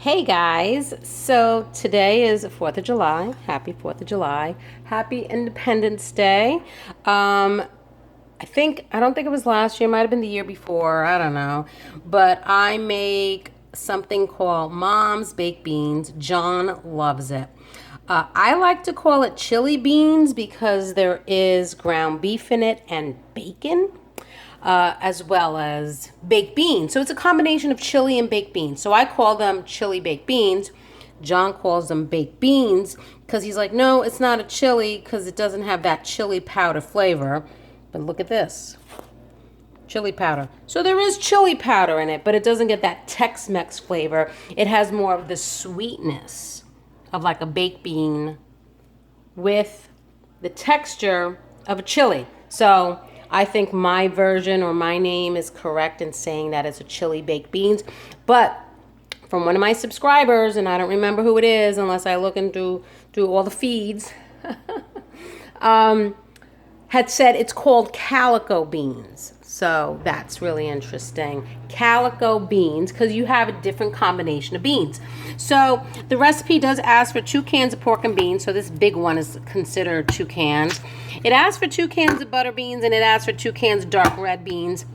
Hey guys, so today is 4th of July. Happy 4th of July. Happy Independence Day. I don't think it was last year, it might have been the year before, I don't know. But I make something called Mom's Baked Beans. John loves it. I like to call it chili beans because there is ground beef in it and bacon. As well as baked beans. So it's a combination of chili and baked beans. So I call them chili baked beans. John calls them baked beans because he's like, no, it's not a chili because it doesn't have that chili powder flavor. But look at this. Chili powder. So there is chili powder in it, but it doesn't get that Tex-Mex flavor. It has more of the sweetness of like a baked bean with the texture of a chili. So I think my version or my name is correct in saying that it's a chili baked beans. But from one of my subscribers, and I don't remember who it is unless I look into all the feeds, had said it's called calico beans. So that's really interesting. Calico beans, because you have a different combination of beans. So the recipe does ask for 2 cans of pork and beans. So this big one is considered 2 cans. It asks for 2 cans of butter beans, and it asks for 2 cans of dark red beans.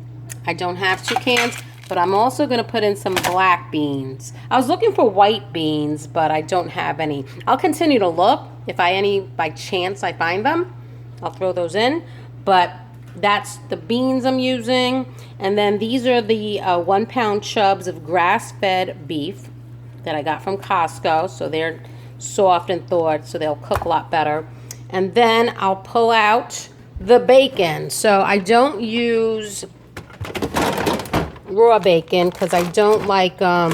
I don't have 2 cans, but I'm also going to put in some black beans. I was looking for white beans, but I don't have any. I'll continue to look. If by chance I find them, I'll throw those in. But that's the beans I'm using. And then these are the 1 pound chubs of grass-fed beef that I got from Costco. So they're soft and thawed, so they'll cook a lot better. And then I'll pull out the bacon. So I don't use raw bacon because I don't like all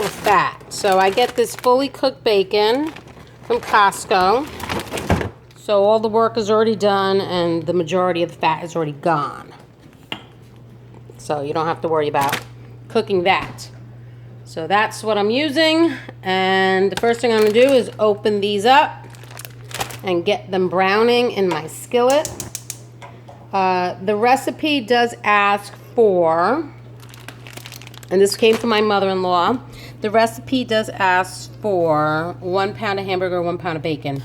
the fat. So I get this fully cooked bacon from Costco. So all the work is already done and the majority of the fat is already gone. So you don't have to worry about cooking that. So that's what I'm using. And the first thing I'm going to do is open these up and get them browning in my skillet. The recipe does ask for, and this came from my mother-in-law, the recipe does ask for 1 pound of hamburger, 1 pound of bacon.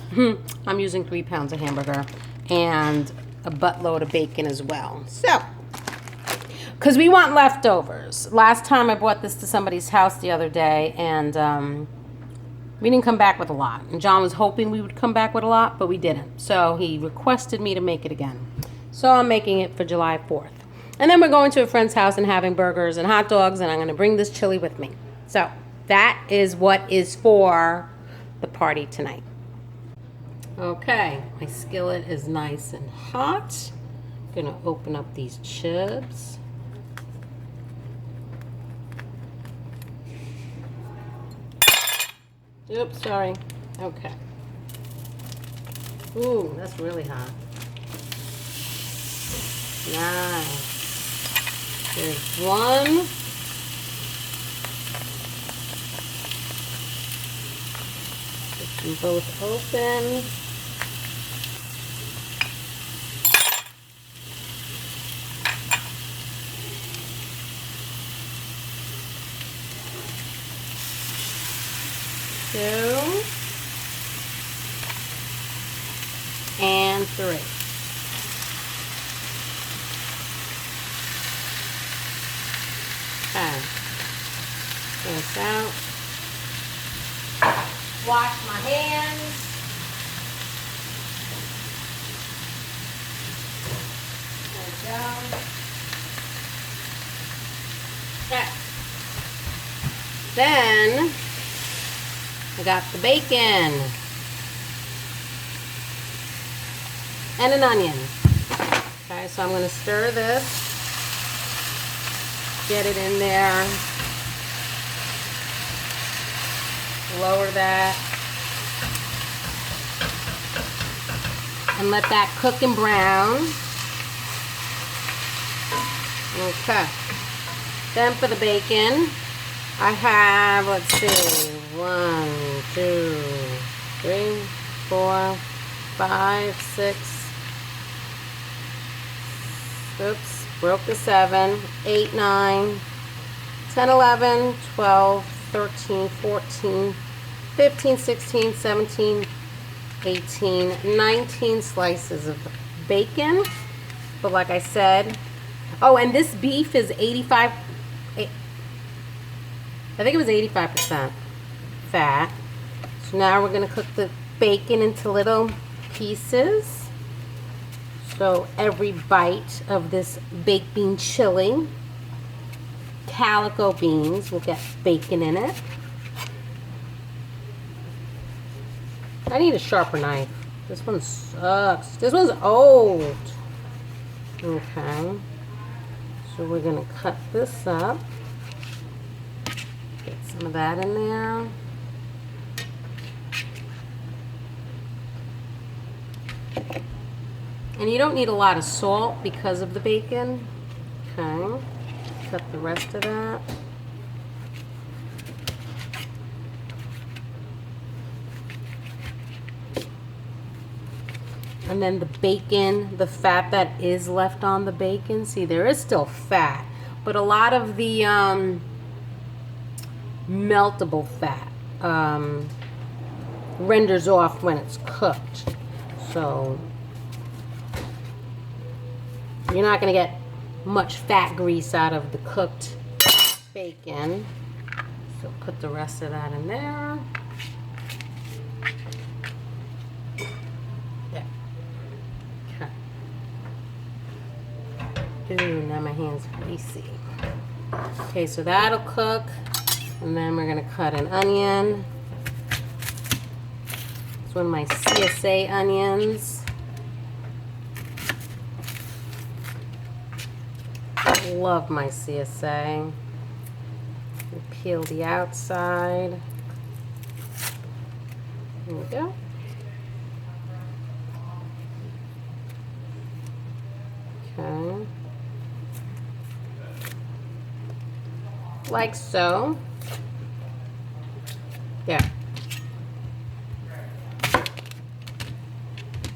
I'm using 3 pounds of hamburger and a buttload of bacon as well. So, because we want leftovers. Last time I brought this to somebody's house the other day, and we didn't come back with a lot. And John was hoping we would come back with a lot, but we didn't. So he requested me to make it again. So I'm making it for July 4th. And then we're going to a friend's house and having burgers and hot dogs, and I'm going to bring this chili with me. So that is what is for the party tonight. Okay, my skillet is nice and hot. I'm going to open up these chips. Oops, sorry. Okay. Ooh, that's really hot. Nice. There's one. Get them both open. Two. And 3. Okay. This out. Wash my hands. There we go. Okay. Then I got the bacon and an onion. Okay, so I'm going to stir this, get it in there, lower that, and let that cook and brown. Okay. Then for the bacon, I have, let's see, 1, 2, 3, 4, 5, 6, oops, broke the 7, 8, 9, 10, 11, 12, 13, 14, 15, 16, 17, 18, 19 slices of bacon. But like I said, oh, and this beef is 85, I think it was 85% fat. So now we're gonna cook the bacon into little pieces. So every bite of this baked bean chili, calico beans, will get bacon in it. I need a sharper knife. This one sucks. This one's old. Okay. So we're gonna cut this up. Get some of that in there. And you don't need a lot of salt because of the bacon. Okay. Cut the rest of that. And then the bacon, the fat that is left on the bacon, see, there is still fat, but a lot of the meltable fat renders off when it's cooked. So you're not going to get much fat grease out of the cooked bacon. So put the rest of that in there. There. Okay. Ooh, now my hand's greasy. Okay, so that'll cook. And then we're going to cut an onion. It's one of my CSA onions. I love my CSA. Peel the outside. There we go. Okay. Like so. There.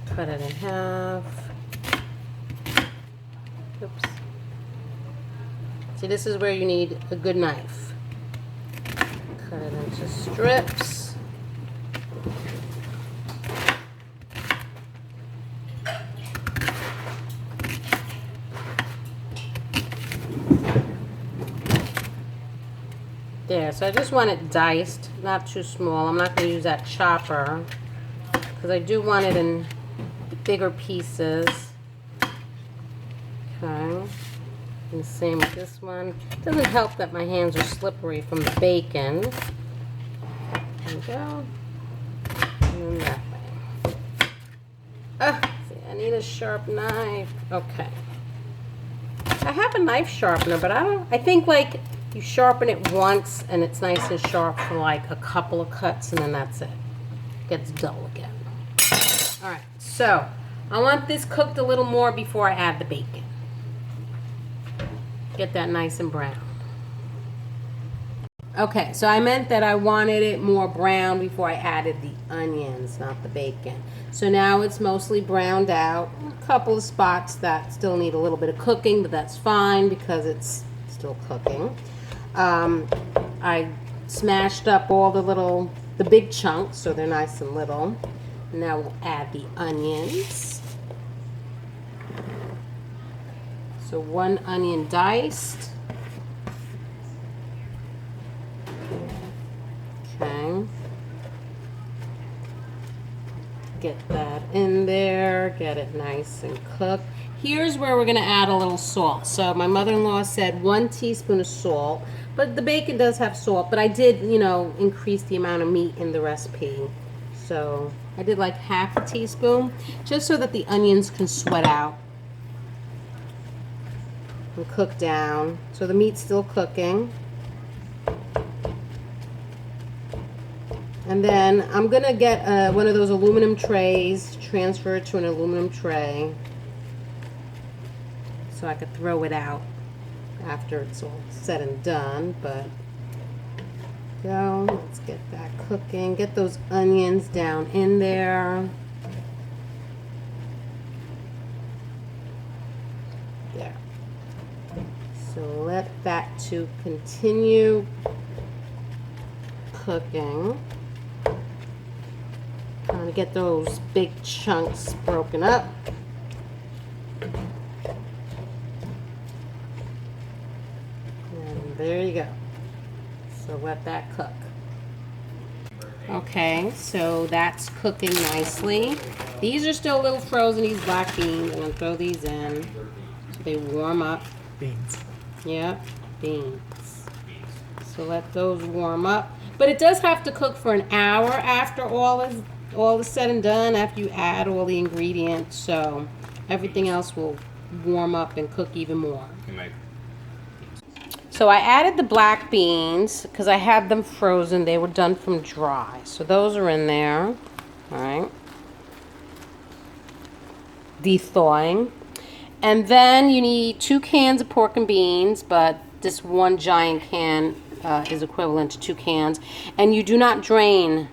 Cut it in half. Oops. See, this is where you need a good knife. Cut it into strips. There, so I just want it diced, not too small. I'm not going to use that chopper because I do want it in bigger pieces. Okay. And the same with this one. It doesn't help that my hands are slippery from the bacon. There we go. And that way. See, I need a sharp knife. Okay. I have a knife sharpener, but I think like you sharpen it once and it's nice and sharp for like a couple of cuts and then that's it. It gets dull again. Alright, so I want this cooked a little more before I add the bacon. Get that nice and brown. Okay, so I meant that I wanted it more brown before I added the onions, not the bacon. So now it's mostly browned out. A couple of spots that still need a little bit of cooking, but that's fine because it's still cooking. I smashed up all the big chunks so they're nice and little. Now we'll add the onions. So 1 onion diced. Okay. Get that in there, get it nice and cooked. Here's where we're gonna add a little salt. So my mother-in-law said 1 teaspoon of salt, but the bacon does have salt, but I did, increase the amount of meat in the recipe. So I did like half a teaspoon, just so that the onions can sweat out and cook down. So the meat's still cooking. And then I'm gonna get one of those aluminum trays, transfer it to an aluminum tray so I could throw it out after it's all said and done. But go, let's get that cooking. Get those onions down in there. There. So let that to continue cooking. Trying to get those big chunks broken up. And there you go. So let that cook. Okay, so that's cooking nicely. These are still a little frozen, these black beans. I'm going to throw these in so they warm up. Beans. Yep, beans. So let those warm up. But it does have to cook for an hour after all is said and done, after you add all the ingredients. So everything else will warm up and cook even more. So I added the black beans because I had them frozen. They were done from dry. So those are in there. All right. Thawing. And then you need 2 cans of pork and beans, but this one giant can is equivalent to 2 cans. And you do not drain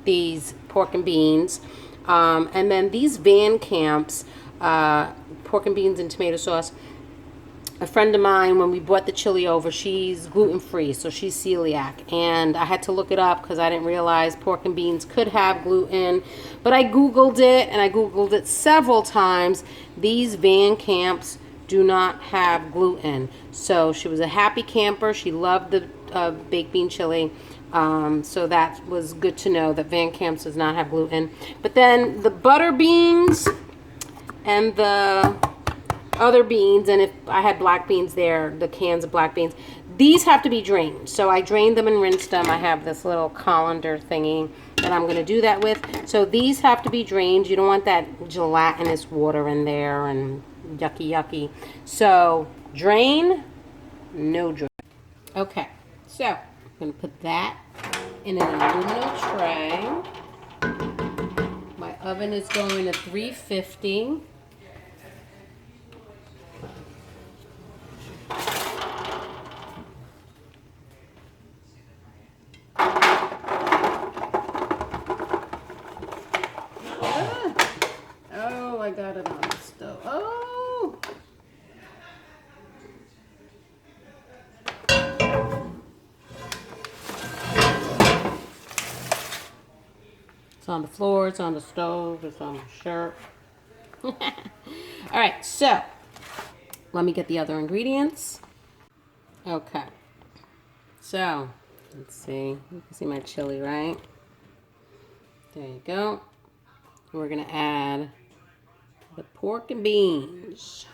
these pork and beans. And then these Van Camps, pork and beans and tomato sauce. A friend of mine, when we brought the chili over, she's gluten-free, so she's celiac. And I had to look it up because I didn't realize pork and beans could have gluten. But I Googled it, and I Googled it several times. These Van Camps do not have gluten. So she was a happy camper. She loved the baked bean chili. So that was good to know that Van Camps does not have gluten. But then the butter beans and the other beans, and if I had black beans there, the cans of black beans, these have to be drained. So I drained them and rinsed them. I have this little colander thingy that I'm going to do that with. So these have to be drained. You don't want that gelatinous water in there and yucky. So drain, no drain. Okay, so I'm going to put that in an aluminum tray. My oven is going to 350. I got it on the stove. Oh! It's on the floor, it's on the stove, it's on my shirt. All right, so let me get the other ingredients. Okay. So, let's see. You can see my chili, right? There you go. We're going to add the pork and beans.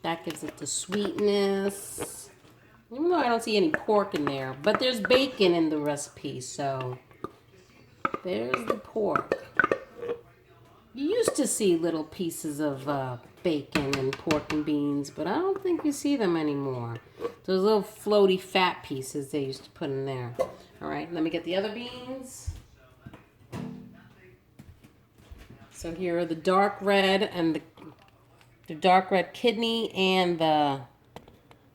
That gives it the sweetness. Even though I don't see any pork in there. But there's bacon in the recipe, so there's the pork. You used to see little pieces of bacon and pork and beans, but I don't think you see them anymore. Those little floaty fat pieces they used to put in there. All right, let me get the other beans. So here are the dark red and the dark red kidney and the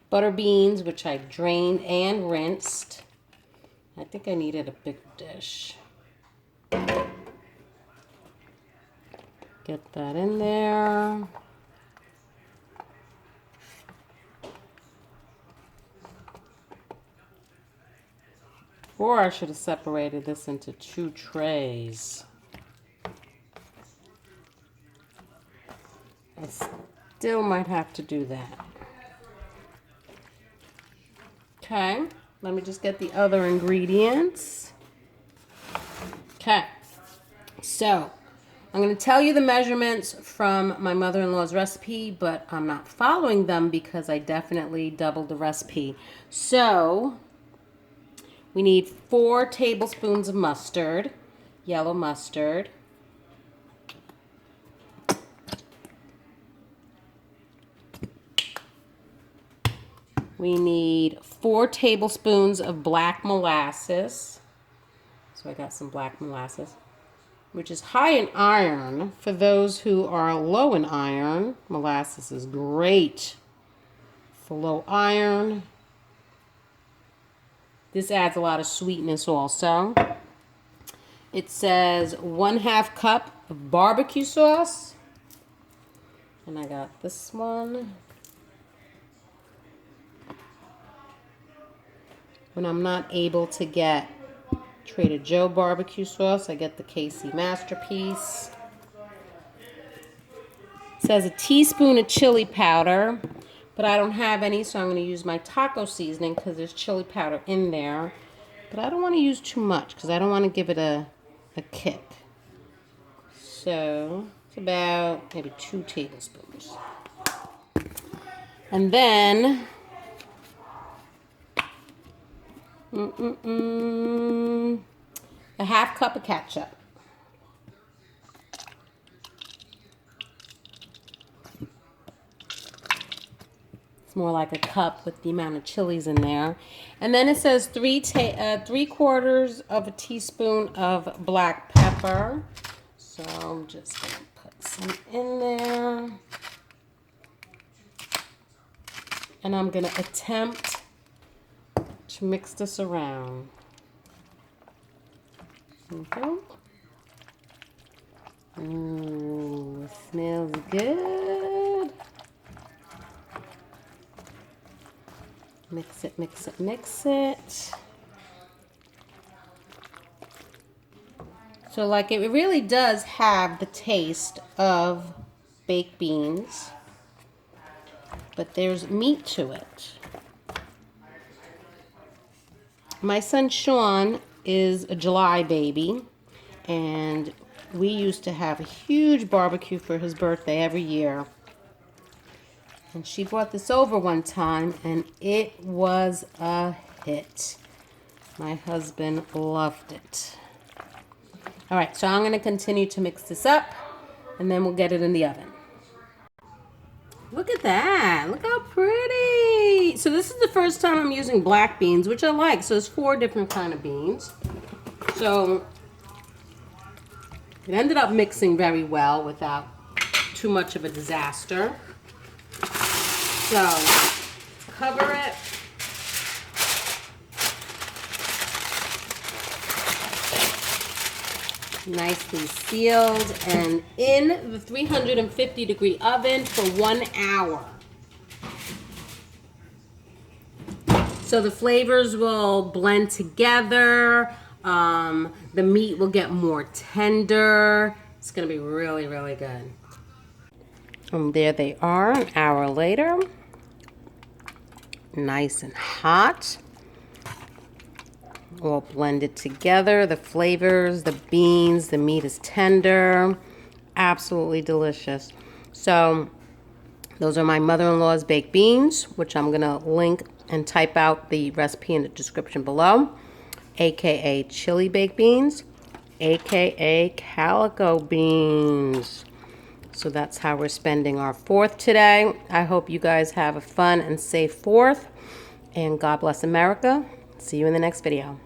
butter beans, which I drained and rinsed. I think I needed a bigger dish. Get that in there. Or I should have separated this into 2 trays. I still might have to do that. Okay, let me just get the other ingredients. Okay, so I'm going to tell you the measurements from my mother-in-law's recipe, but I'm not following them because I definitely doubled the recipe. So we need 4 tablespoons of mustard, yellow mustard. We need 4 tablespoons of black molasses. So I got some black molasses, which is high in iron. For those who are low in iron, molasses is great for low iron. This adds a lot of sweetness also. It says 1/2 cup of barbecue sauce. And I got this one. When I'm not able to get Trader Joe barbecue sauce, I get the KC Masterpiece. It says a teaspoon of chili powder, but I don't have any, so I'm going to use my taco seasoning because there's chili powder in there. But I don't want to use too much because I don't want to give it a kick. So it's about maybe 2 tablespoons. And then a 1/2 cup of ketchup. More like a cup with the amount of chilies in there. And then it says 3/4 of a teaspoon of black pepper. So I'm just going to put some in there. And I'm going to attempt to mix this around. Okay. Ooh, it smells good. Mix it, mix it, mix it. So like it really does have the taste of baked beans, but there's meat to it. My son Sean is a July baby, and we used to have a huge barbecue for his birthday every year. And she brought this over one time, and it was a hit. My husband loved it. All right, so I'm going to continue to mix this up, and then we'll get it in the oven. Look at that. Look how pretty. So this is the first time I'm using black beans, which I like. So there's 4 different kind of beans. So it ended up mixing very well without too much of a disaster. So, cover it. Nicely sealed and in the 350-degree oven for 1 hour. So the flavors will blend together. The meat will get more tender. It's going to be really, really good. And there they are, an hour later. Nice and hot. All blended together. The flavors, the beans, the meat is tender. Absolutely delicious. So those are my mother-in-law's baked beans, which I'm going to link and type out the recipe in the description below. AKA chili baked beans, AKA calico beans. So that's how we're spending our 4th today. I hope you guys have a fun and safe 4th. And God bless America. See you in the next video.